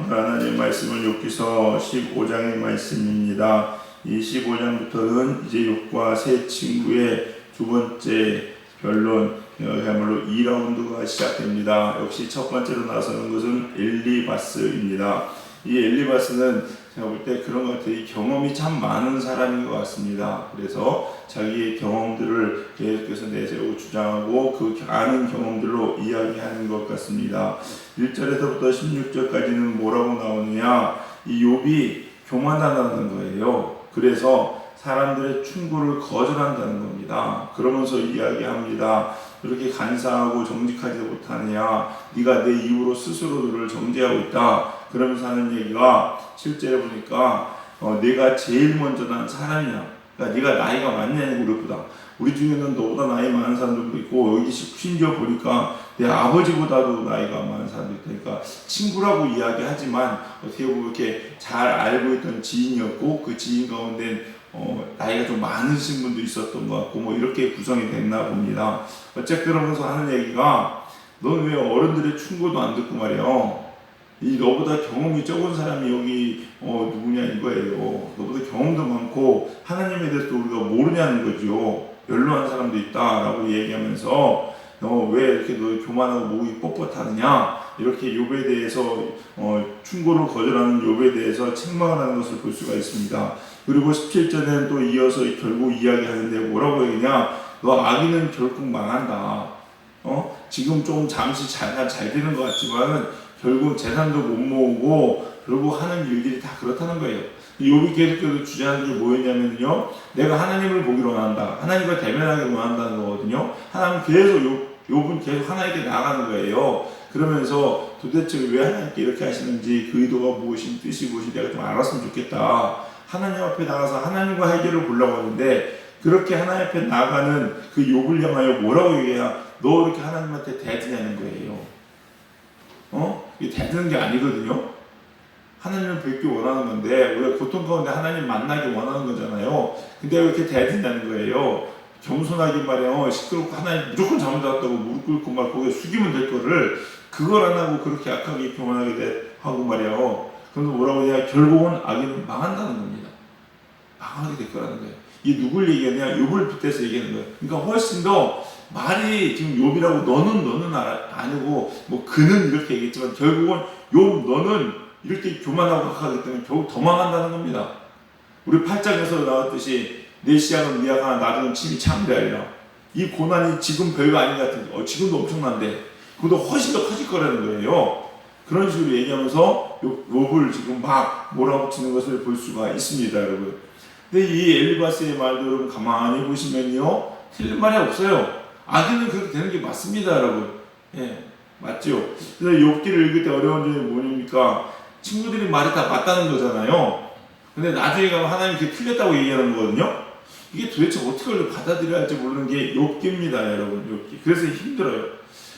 오늘 하나님의 말씀은 욥기서 15장의 말씀입니다. 이 15장부터는 이제 욥과 세 친구의 두 번째 변론, 그야말로 2라운드가 시작됩니다. 역시 첫 번째로 나서는 것은 엘리바스입니다. 이 엘리바스는 제가 볼 때 그런 것 같아요. 이 경험이 참 많은 사람인 것 같습니다. 그래서 자기의 경험들을 계속해서 내세우고 주장하고 그 아는 경험들로 이야기하는 것 같습니다. 1절에서부터 16절까지는 뭐라고 나오느냐, 이 욥이 교만하다는 거예요. 그래서 사람들의 충고를 거절한다는 겁니다. 그러면서 이야기합니다. 그렇게 간사하고 정직하지 못하느냐, 네가 내 입으로 스스로를 정죄하고 있다. 그러면서 하는 얘기가 실제로 보니까 내가 제일 먼저 난 사람이야. 그러니까 네가 나이가 많냐고 그렇구나. 우리 중에는 너보다 나이 많은 사람들도 있고, 여기 심지어 보니까 내 아버지보다도 나이가 많은 사람도 있다. 그러니까 친구라고 이야기하지만 어떻게 보면 이렇게 잘 알고 있던 지인이었고, 그 지인 가운데 나이가 좀 많으신 분도 있었던 것 같고, 뭐 이렇게 구성이 됐나 봅니다. 어쨌든 그러면서 하는 얘기가, 넌 왜 어른들의 충고도 안 듣고 말이야. 이 너보다 경험이 적은 사람이 여기 누구냐 이거예요. 너보다 경험도 많고 하나님에 대해서 우리가 모르냐는 거죠. 연로한 사람도 있다라고 얘기하면서 너 왜 이렇게 너 교만하고 목이 뻣뻣하느냐, 이렇게 욥에 대해서 충고를 거절하는 욥에 대해서 책망을 하는 것을 볼 수가 있습니다. 그리고 17절에는 또 이어서 결국 이야기하는데 뭐라고 얘기냐, 너 악인은 결국 망한다. 지금 좀 잠시 잘 되는 것 같지만 결국 재산도 못 모으고 결국 하는 일들이 다 그렇다는 거예요. 욥이 계속해서 주장하는 게 뭐였냐면요, 내가 하나님을 보기로 원한다, 하나님과 대면하기를 원한다는 거거든요. 하나님 계속 욥은 계속 하나님께 나가는 거예요. 그러면서 도대체 왜 하나님께 이렇게 하시는지, 그 의도가 무엇인, 뜻이 무엇인지 내가 좀 알았으면 좋겠다. 하나님 앞에 나가서 하나님과 해결을 보려고 하는데, 그렇게 하나님 앞에 나가는 그 욥을 향하여 뭐라고 얘기해야 너 이렇게 하나님한테 대드냐는 거예요. 이게 대드는 게 아니거든요. 하나님을 뵙기 원하는 건데, 우리가 고통 가운데 하나님 만나기 원하는 거잖아요. 근데 왜 이렇게 대든다는 거예요. 겸손하게 말이야, 시끄럽고 하나님 무조건 잘못했다고 무릎 꿇고 말 고개 숙이면 될 거를, 그걸 안 하고 그렇게 악하게 교만하게 하고 말이야. 그럼 뭐라고 해야, 결국은 악인은 망한다는 겁니다. 망하게 될 거라는 거예요. 이게 누굴 얘기하냐, 욥을 빗대서 얘기하는 거예요. 그러니까 훨씬 더 말이, 지금 욥이라고 너는 아니고 뭐 그는 이렇게 얘기했지만 결국은 욥 너는 이렇게 교만하고 악하기 때문에 결국 더 망한다는 겁니다. 우리 8장에서 나왔듯이 내 시야는 미약하나 나중은 침이 참되리라. 이 고난이 지금 별거 아닌 것 같은데 지금도 엄청난데 그것도 훨씬 더 커질 거라는 거예요. 그런 식으로 얘기하면서 욥을 지금 막 몰아붙이는 것을 볼 수가 있습니다, 여러분. 근데 이 엘리바스의 말도 여러분 가만히 보시면요, 틀린 말이 없어요. 악인은 그렇게 되는 게 맞습니다, 여러분. 예, 맞죠? 그래서 욥기를 읽을 때 어려운 점이 뭐냐니까, 친구들이 말이 다 맞다는 거잖아요. 근데 나중에 가면 하나님이 그게 틀렸다고 얘기하는 거거든요. 이게 도대체 어떻게 받아들여야 할지 모르는 게 욥기입니다, 여러분. 욥기. 그래서 힘들어요.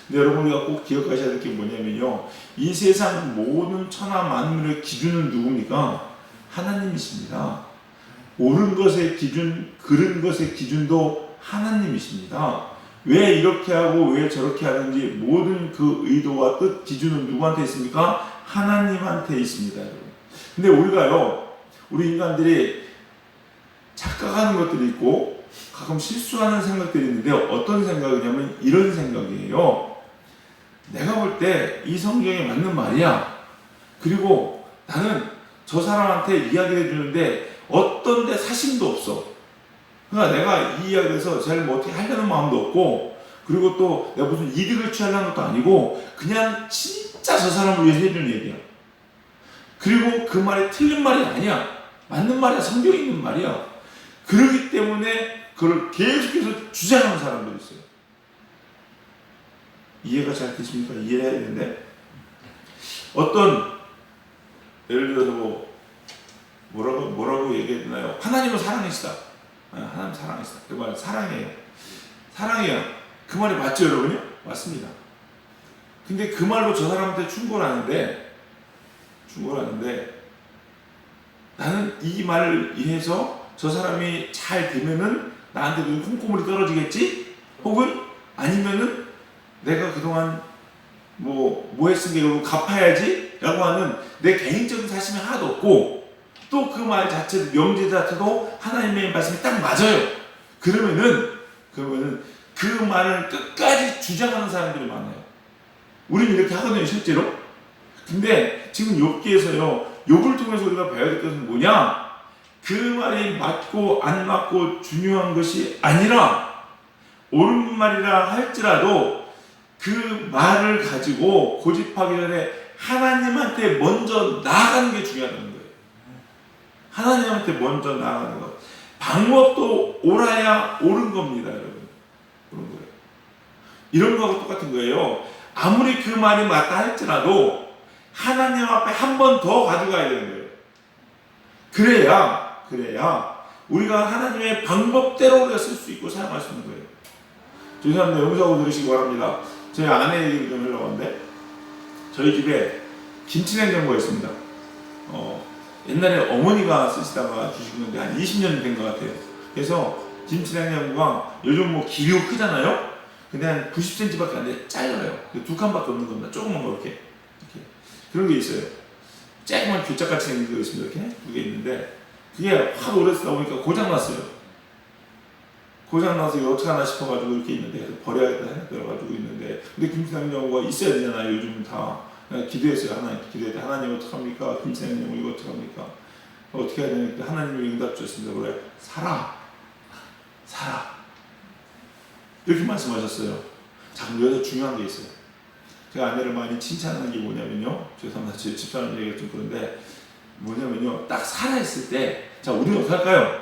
근데 여러분, 우리가 꼭 기억하셔야 될 게 뭐냐면요, 이 세상 모든 천하 만물의 기준은 누굽니까? 하나님이십니다. 옳은 것의 기준, 그른 것의 기준도 하나님이십니다. 왜 이렇게 하고 왜 저렇게 하는지 모든 그 의도와 뜻, 기준은 누구한테 있습니까? 하나님한테 있습니다, 여러분. 근데 우리 인간들이 착각하는 것들이 있고 가끔 실수하는 생각들이 있는데, 어떤 생각이냐면 이런 생각이에요. 내가 볼 때 이 성경에 맞는 말이야. 그리고 나는 저 사람한테 이야기를 해주는데 어떤 데 사심도 없어. 그러니까 내가 이 이야기에서 잘 뭐 어떻게 하려는 마음도 없고, 그리고 또 내가 무슨 이득을 취하려는 것도 아니고 그냥 진짜 저 사람을 위해서 해주는 얘기야. 그리고 그 말이 틀린 말이 아니야. 맞는 말이야. 성경에 있는 말이야. 그렇기 때문에 그걸 계속해서 주장하는 사람들이 있어요. 이해가 잘 되십니까? 이해를 해야 되는데, 예를 들어서 뭐라고 얘기해야 되나요? 하나님은 사랑이시다. 하나님 사랑이시다. 그 말 사랑해요. 사랑해요. 그 말이 맞죠, 여러분요? 맞습니다. 근데 그 말로 저 사람한테 충고를 하는데 나는 이 말을 이해해서 저 사람이 잘 되면은 나한테 눈 콩고물이 떨어지겠지? 혹은 아니면은 내가 그동안 뭐 했으니까 이거 갚아야지 라고 하는 내 개인적인 사심이 하나도 없고, 또 그 말 자체도, 명제 자체도 하나님의 말씀이 딱 맞아요. 그러면은 그 말을 끝까지 주장하는 사람들이 많아요. 우리는 이렇게 하거든요, 실제로. 근데 지금 욥기에서요, 욥을 통해서 우리가 배워야 될 것은 뭐냐? 그 말이 맞고 안 맞고 중요한 것이 아니라, 옳은 말이라 할지라도 그 말을 가지고 고집하기 전에 하나님한테 먼저 나아가는 게 중요하다는 거예요. 하나님한테 먼저 나아가는 것. 방법도 옳아야 옳은 겁니다, 여러분. 그런 거예요. 이런 거하고 똑같은 거예요. 아무리 그 말이 맞다 할지라도 하나님 앞에 한 번 더 가져가야 되는 거예요. 그래야 우리가 하나님의 방법대로 우리가 쓸 수 있고 사용할 수 있는 거예요. 죄송합니다. 용서하고 들으시기 바랍니다. 저희 아내 얘기를 좀 하려고 하는데, 저희 집에 김치냉장고가 있습니다. 옛날에 어머니가 쓰시다가 주시는데 한 20년 된 것 같아요. 그래서 김치냉장고가 요즘 뭐 길이가 크잖아요. 근데 한 90cm밖에 안 돼. 짧아요. 두 칸밖에 없는 겁니다. 조그만 거 이렇게 그런 게 있어요. 조그만 교짝같이 생긴 거 있습니다. 이렇게 두 개 있는데, 그게 하도 오래 쓰다 보니까 고장났어요. 고장나서 이거 어떡하나 싶어가지고 이렇게 있는데, 버려야겠다 생각들어가지고 있는데, 근데 김치냉장고가 있어야 되잖아요. 요즘은 다. 기도했어요. 하나님 어떡합니까? 김치냉장고 이거 어떡합니까? 어떻게 해야 되니까 하나님이 응답 주셨습니다. 그래, 사라. 이렇게 말씀하셨어요. 자, 그럼 여기서 중요한 게 있어요. 제가 아내를 많이 칭찬하는 게 뭐냐면요. 죄송합니다. 제 집사람 얘기가 좀 그런데, 뭐냐면요. 딱 살아있을 때, 자, 우리는 어떻게 할까요?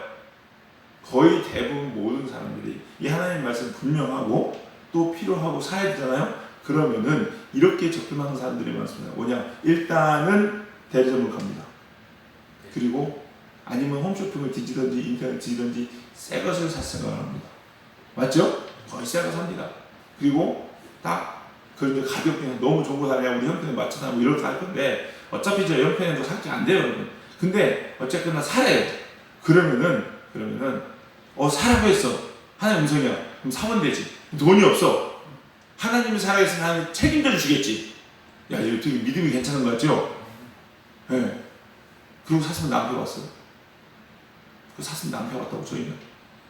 거의 대부분 모든 사람들이 이 하나님 말씀 분명하고 또 필요하고 살아야 되잖아요. 그러면은 이렇게 접근하는 사람들이 많습니다. 뭐냐? 일단은 대리점을 갑니다. 그리고 아니면 홈쇼핑을 뒤지든지 인터넷 뒤지든지 새 것을 살 생각을 합니다. 맞죠? 거의 새 거 삽니다. 그리고 딱 그런데 가격이 너무 좋은 거 사냐, 우리 형편에 맞춰서 뭐 이렇게 할 건데, 어차피 저 형편에도 살게 안 돼요, 여러분. 근데 어쨌거나 살아요. 그러면은 사라고 했어. 하나님 음성이야. 그럼 사면 되지. 돈이 없어. 하나님이 살아계시면 하나님 책임져 주시겠지. 야, 이거 되게 믿음이 괜찮은 거 같죠? 네. 그리고 사슴은 남겨왔어요. 그 사슴 남겨왔다고 저희는.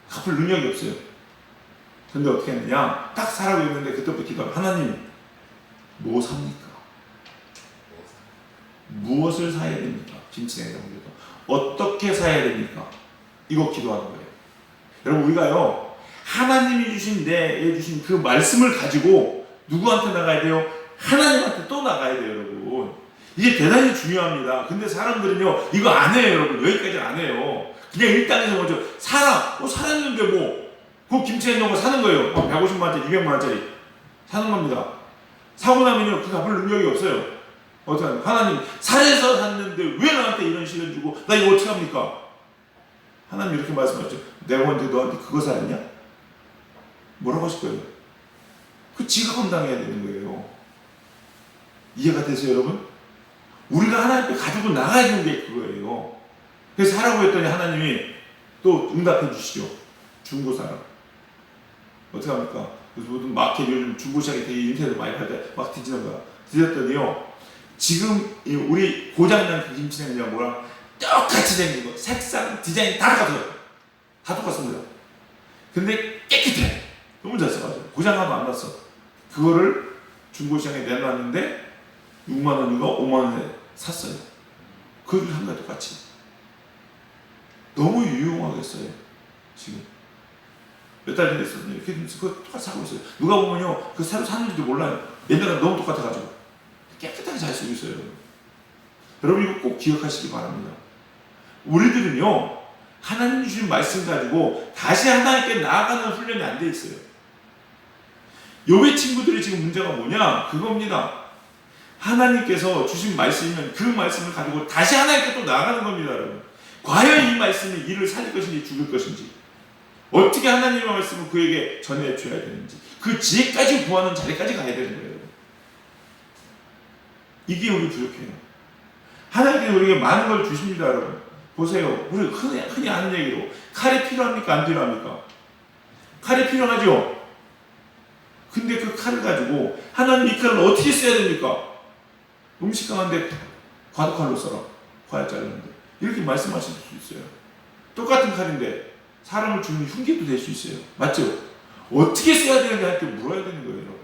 갚을 능력이 없어요. 근데 어떻게 했느냐? 딱 사라고 했는데 그때부터 기도하면, 하나님, 뭐 삽니까? 무엇을 사야 됩니까? 김치냉장고에도. 어떻게 사야 됩니까? 이거 기도하는 거예요. 여러분, 우리가요, 하나님이 주신 내에 주신 그 말씀을 가지고 누구한테 나가야 돼요? 하나님한테 또 나가야 돼요, 여러분. 이게 대단히 중요합니다. 근데 사람들은요, 이거 안 해요, 여러분. 여기까지 안 해요. 그냥 일단에서 먼저 살았는데 뭐, 그 김치냉장고 사는 거예요. 150만 원짜리, 200만 원짜리 사는 겁니다. 사고 나면요, 그 갚을 능력이 없어요. 어떻게 하냐? 하나님, 살해서 샀는데 왜 나한테 이런 시련 주고 나 이거 어떻게 합니까? 하나님 이렇게 말씀하셨죠. 내가 먼저 너한테 그거 사랬냐? 뭐라고 하실 거예요? 그 지가 감당해야 되는 거예요. 이해가 되세요, 여러분? 우리가 하나님 앞에 가지고 나가야 되는 게 그거예요. 그래서 하라고 했더니 하나님이 또 응답해 주시죠. 중고사람. 어떻게 합니까? 그래서 모든 마켓, 요즘 중고시장이 되게 인터넷 많이 팔 때 막 뒤지는 거야. 뒤졌더니요, 지금 우리 고장난 그 김치냉장고랑 똑같이 생긴 거, 색상, 디자인 다 똑같아요. 다 똑같습니다. 근데 깨끗해. 너무 잘 써가지고 고장 하나도 안 났어. 그거를 중고시장에 내놨는데 6만 원인가 5만 원에 샀어요. 그걸 한 거야, 똑같이. 너무 유용하겠어요. 지금 몇 달 전에 했었는데 이렇게 그거 똑같이 사고 있어요. 누가 보면요, 그 새로 샀는지도 몰라요. 옛날에 너무 똑같아가지고 깨끗하게 잘 쓰고 있어요. 여러분, 이거 꼭 기억하시기 바랍니다. 우리들은요, 하나님 주신 말씀 가지고 다시 하나님께 나아가는 훈련이 안 돼 있어요. 욥의 친구들이 지금 문제가 뭐냐? 그겁니다. 하나님께서 주신 말씀이면 그 말씀을 가지고 다시 하나님께 또 나아가는 겁니다, 여러분. 과연 이 말씀이 이를 살릴 것인지 죽을 것인지, 어떻게 하나님의 말씀을 그에게 전해줘야 되는지, 그 지혜까지 구하는 자리까지 가야 되는 거예요. 이게 우리 부족해요. 하나님께서 우리에게 많은 걸 주십니다, 여러분. 보세요. 우리 흔히 하는 얘기로 칼이 필요합니까? 안 필요합니까? 칼이 필요하죠? 근데 그 칼을 가지고 하나님 이 칼을 어떻게 써야 됩니까? 음식 가는데 과도칼로 써라. 과일 자르는데. 이렇게 말씀하실 수 있어요. 똑같은 칼인데 사람을 죽이는 흉기도 될 수 있어요. 맞죠? 어떻게 써야 되는지 할 때 물어야 되는 거예요, 여러분.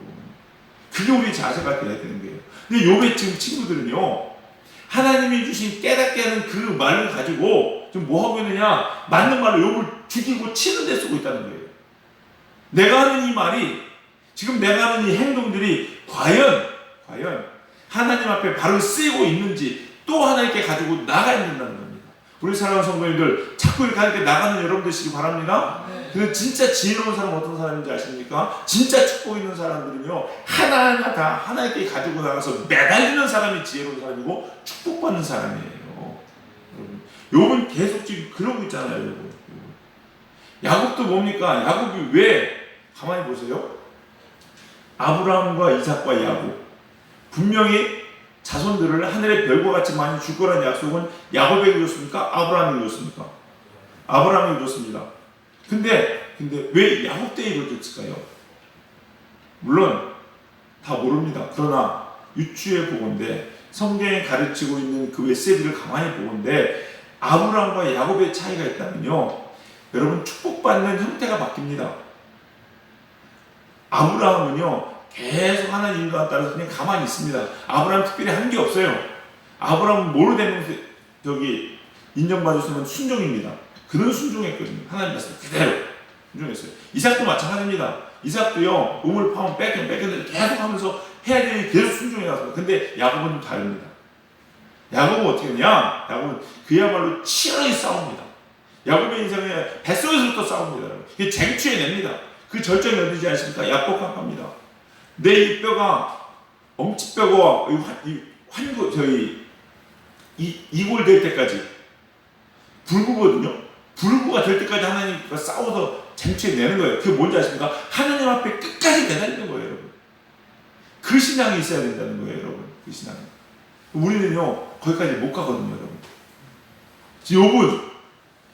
그게 우리 자세가 돼야 되는 거예요. 근데 욥의 지금 친구들은요, 하나님이 주신 깨닫게 하는 그 말을 가지고 지금 뭐 하고 있느냐? 맞는 말로 욥을 죽이고 치는 데 쓰고 있다는 거예요. 내가 하는 이 말이, 지금 내가 하는 이 행동들이 과연 하나님 앞에 바로 쓰이고 있는지 또 하나님께 가지고 나가야 된다는 겁니다. 우리 사랑하는 성도님들, 자꾸 이렇게 하나님께 나가는 여러분 되시기 바랍니다. 근데 진짜 지혜로운 사람은 어떤 사람인지 아십니까? 진짜 축복 있는 사람들은요, 하나하나 다 하나님께 가지고 나가서 매달리는 사람이 지혜로운 사람이고 축복받는 사람이에요. 여러분, 욥은 계속 지금 그러고 있잖아요, 여러분. 야곱도 뭡니까? 야곱이 왜? 가만히 보세요. 아브라함과 이삭과 야곱, 분명히 자손들을 하늘의 별과 같이 많이 줄 거라는 약속은 야곱에게 줬습니까? 아브라함에게 줬습니까? 아브라함에게 줬습니다. 근데 왜 야곱 때 이루어졌을까요? 물론 다 모릅니다. 그러나 유추해 보건대, 성경에 가르치고 있는 그 메시지를 가만히 보건대, 아브라함과 야곱의 차이가 있다면요, 여러분, 축복받는 형태가 바뀝니다. 아브라함은요, 계속 하나님 인도에 따라서 그냥 가만히 있습니다. 아브라함 특별히 한 게 없어요. 아브라함은 뭐로 되면 인정받았으면 순종입니다. 그는 순종했거든요. 하나님 말씀 그대로 순종했어요. 이삭도 마찬가지입니다. 이삭도요, 우물 파면 뺏겼는데 계속 하면서 해야 되니 계속 순종해 갔습니다. 근데 야곱은 좀 다릅니다. 야곱은 어떻게 하냐? 야곱은 그야말로 치열하게 싸웁니다. 야곱의 인생에 뱃속에서부터 싸웁니다. 그게 쟁취해냅니다. 그 절정이 어디지 아십니까? 야곱 깜깜합니다. 내 이 뼈가 엉치뼈가 이골될 때까지 불구거든요. 불구가 될 때까지 하나님과 싸워서 쟁취해내는 거예요. 그게 뭔지 아십니까? 하나님 앞에 끝까지 매달리는 거예요, 여러분. 그 신앙이 있어야 된다는 거예요, 여러분. 그 신앙이. 우리는요, 거기까지 못 가거든요, 여러분. 욥은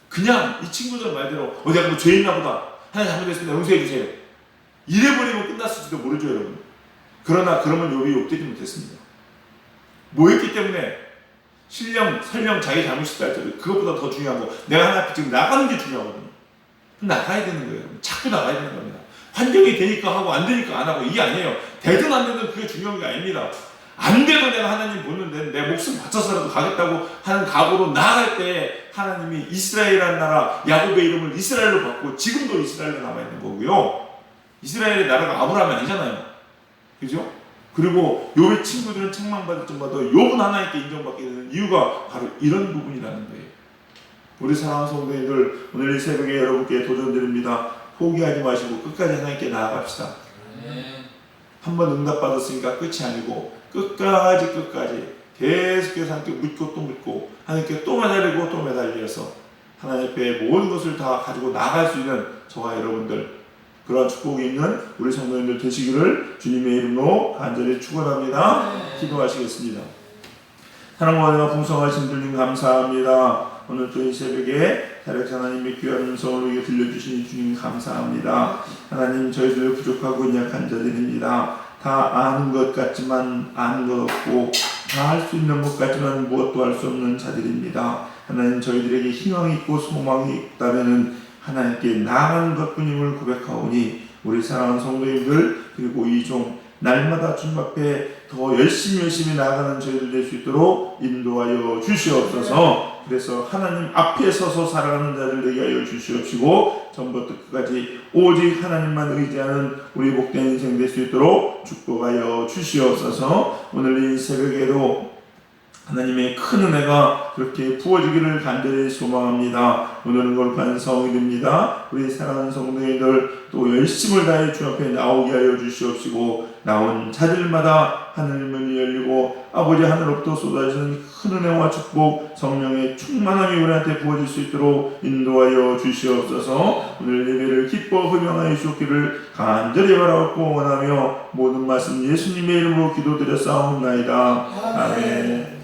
그냥 이 친구들 말대로 내가 뭐 죄 있나 보다, 하나님 잘못했습니다, 용서해 주세요, 이래버리면 끝났을지도 모르죠, 여러분. 그러나 그러면 욥이 욥되지 못했습니다. 뭐 했기 때문에? 설령 자기 잘못이다 할지라도 그것보다 더 중요한 거, 내가 하나 앞에 지금 나가는 게 중요하거든요. 나가야 되는 거예요. 자꾸 나가야 되는 겁니다. 환경이 되니까 하고 안 되니까 안 하고, 이게 아니에요. 되든 안 되든 그게 중요한 게 아닙니다. 안 돼도 내가 하나님 보는데 내 목숨 바쳐서라도 가겠다고 하는 각오로 나아갈 때 하나님이 이스라엘이라는 나라, 야곱의 이름을 이스라엘로 바꾸고 지금도 이스라엘로 남아있는 거고요. 이스라엘의 나라가 아브라함이 아니잖아요. 그죠? 그리고 욥의 친구들은 책망받을 정도로 욥은 하나님께 인정받게 되는 이유가 바로 이런 부분이라는 거예요. 우리 사랑하는 성도님들, 오늘 이 새벽에 여러분께 도전드립니다. 포기하지 마시고 끝까지 하나님께 나아갑시다. 한번 응답받았으니까 끝이 아니고 끝까지 계속해서 하나님께 묻고 또 묻고 하나님께 또 매달리고 또 매달려서 하나님 앞에 모든 것을 다 가지고 나아갈 수 있는 저와 여러분들, 그러한 축복이 있는 우리 성도님들 되시기를 주님의 이름으로 간절히 축원합니다. 기도하시겠습니다. 사랑과 은혜가 풍성하신 주님 감사합니다. 오늘 또 이 새벽에 다력 하나님의 귀한 음성을 우리에게 들려주시니 주님 감사합니다. 하나님, 저희들 부족하고 약한 자들입니다. 다 아는 것 같지만 아는 것 없고, 다 할 수 있는 것 같지만 무엇도 할 수 없는 자들입니다. 하나님, 저희들에게 희망이 있고 소망이 있다면 하나님께 나아가는 것뿐임을 고백하오니, 우리 사랑하는 성도님들 그리고 이 종 날마다 주님 앞에 더 열심히 나아가는 저희들 될 수 있도록 인도하여 주시옵소서. 그래서 하나님 앞에 서서 살아가는 자들 되게 하여 주시옵시고, 전부터 끝까지 오직 하나님만 의지하는 우리 복된 인생 될 수 있도록 축복하여 주시옵소서. 오늘 이 새벽에도 하나님의 큰 은혜가 그렇게 부어지기를 간절히 소망합니다. 오늘은 거룩한 성일입니다. 우리 사랑하는 성도님들 또 열심을 다해 주 앞에 나오게 하여 주시옵시고, 나온 자들마다 하늘 문이 열리고 아버지 하늘로부터 쏟아지는 큰 은혜와 축복, 성령의 충만함이 우리한테 부어질 수 있도록 인도하여 주시옵소서. 오늘 예배를 기뻐 흠양하여 주옵기를 간절히 바라옵고 원하며 모든 말씀 예수님의 이름으로 기도드렸사옵나이다. 아멘.